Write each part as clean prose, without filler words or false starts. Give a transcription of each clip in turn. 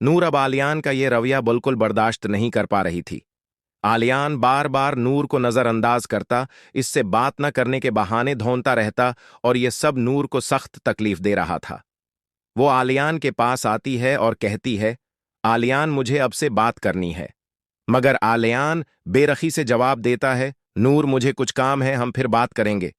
नूर अब आलियान का ये रवैया बिल्कुल बर्दाश्त नहीं कर पा रही थी। आलियान बार बार नूर को नजरअंदाज करता, इससे बात न करने के बहाने ढूंढता रहता, और ये सब नूर को सख्त तकलीफ दे रहा था। वो आलियान के पास आती है और कहती है, आलियान मुझे अब से बात करनी है। मगर आलियान बेरखी से जवाब देता है, नूर मुझे कुछ काम है, हम फिर बात करेंगे।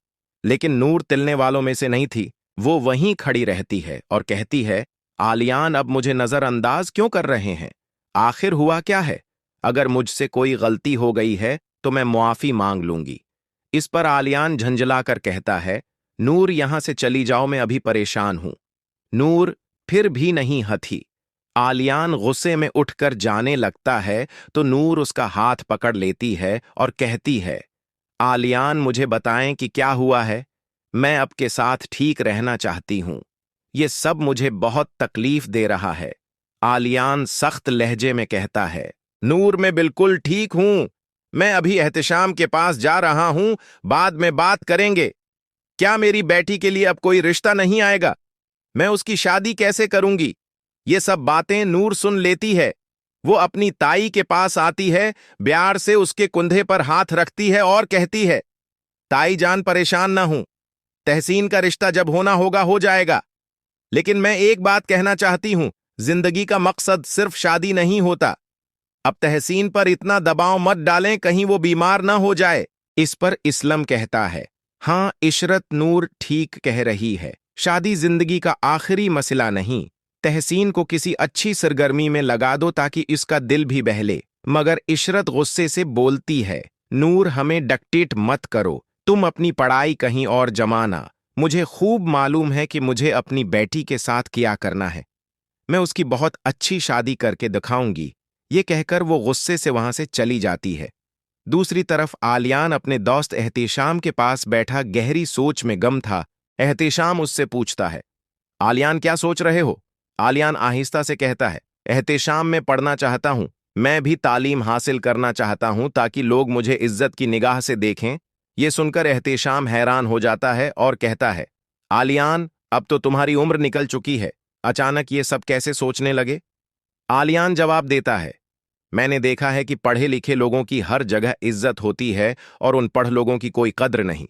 लेकिन नूर तिलने वालों में से नहीं थी। वो वहीं खड़ी रहती है और कहती है, आलियान अब मुझे नजरअंदाज क्यों कर रहे हैं? आखिर हुआ क्या है? अगर मुझसे कोई गलती हो गई है तो मैं मुआफी मांग लूंगी। इस पर आलियान झंझलाकर कहता है, नूर यहां से चली जाओ, मैं अभी परेशान हूं। नूर फिर भी नहीं हथी। आलियान गुस्से में उठकर जाने लगता है तो नूर उसका हाथ पकड़ लेती है और कहती है, आलियान मुझे बताएं कि क्या हुआ है। मैं आपके साथ ठीक रहना चाहती हूं। ये सब मुझे बहुत तकलीफ दे रहा है। आलियान सख्त लहजे में कहता है, नूर मैं बिल्कुल ठीक हूं। मैं अभी एहतिशाम के पास जा रहा हूं, बाद में बात करेंगे। क्या मेरी बेटी के लिए अब कोई रिश्ता नहीं आएगा? मैं उसकी शादी कैसे करूंगी? ये सब बातें नूर सुन लेती है। वो अपनी ताई के पास आती है, प्यार से उसके कुंधे पर हाथ रखती है और कहती है, ताई जान परेशान ना हूं, तहसीन का रिश्ता जब होना होगा हो जाएगा। लेकिन मैं एक बात कहना चाहती हूं, जिंदगी का मकसद सिर्फ शादी नहीं होता। अब तहसीन पर इतना दबाव मत डालें, कहीं वो बीमार ना हो जाए। इस पर इस्लम कहता है, हाँ इशरत नूर ठीक कह रही है, शादी जिंदगी का आखिरी मसला नहीं। तहसीन को किसी अच्छी सरगर्मी में लगा दो ताकि इसका दिल भी बहले। मगर इशरत गुस्से से बोलती है, नूर हमें डिक्टेट मत करो, तुम अपनी पढ़ाई कहीं और जमाना। मुझे खूब मालूम है कि मुझे अपनी बेटी के साथ क्या करना है। मैं उसकी बहुत अच्छी शादी करके दिखाऊंगी। ये कहकर वो गुस्से से वहां से चली जाती है। दूसरी तरफ आलियान अपने दोस्त एहतिशाम के पास बैठा गहरी सोच में गम था। एहतिशाम उससे पूछता है, आलियान क्या सोच रहे हो? आलियान आहिस्ता से कहता है, एहतिशाम में पढ़ना चाहता हूं। मैं भी तालीम हासिल करना चाहता हूं ताकि लोग मुझे इज्जत की निगाह से देखें। ये सुनकर एहतिशाम हैरान हो जाता है और कहता है, आलियान अब तो तुम्हारी उम्र निकल चुकी है, अचानक ये सब कैसे सोचने लगे? आलियान जवाब देता है, मैंने देखा है कि पढ़े लिखे लोगों की हर जगह इज्जत होती है और उन पढ़ लोगों की कोई कद्र नहीं।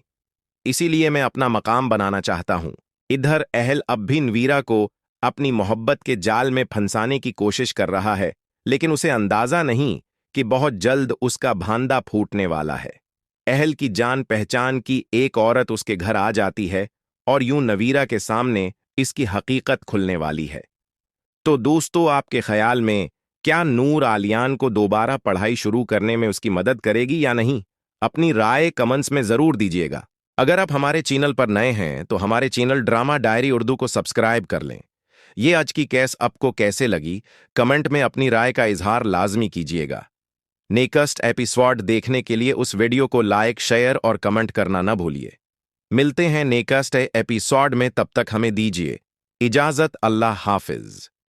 इसीलिए मैं अपना मकाम बनाना चाहता हूं। इधर अहल अब भी नवीरा को अपनी मोहब्बत के जाल में फंसाने की कोशिश कर रहा है, लेकिन उसे अंदाजा नहीं कि बहुत जल्द उसका भांदा फूटने वाला है। अहल की जान पहचान की एक औरत उसके घर आ जाती है और यूं नवीरा के सामने इसकी हकीकत खुलने वाली है। तो दोस्तों, आपके ख्याल में क्या नूर आलियान को दोबारा पढ़ाई शुरू करने में उसकी मदद करेगी या नहीं? अपनी राय कमेंट्स में जरूर दीजिएगा। अगर आप हमारे चैनल पर नए हैं तो हमारे चैनल ड्रामा डायरी उर्दू को सब्सक्राइब कर लें। ये आज की केस आपको कैसे लगी, कमेंट में अपनी राय का इजहार लाजमी कीजिएगा। नेक्स्ट एपिसोड देखने के लिए उस वीडियो को लाइक, शेयर और कमेंट करना न भूलिए। मिलते हैं नेक्स्ट एपिसोड में, तब तक हमें दीजिए इजाजत। अल्लाह हाफिज।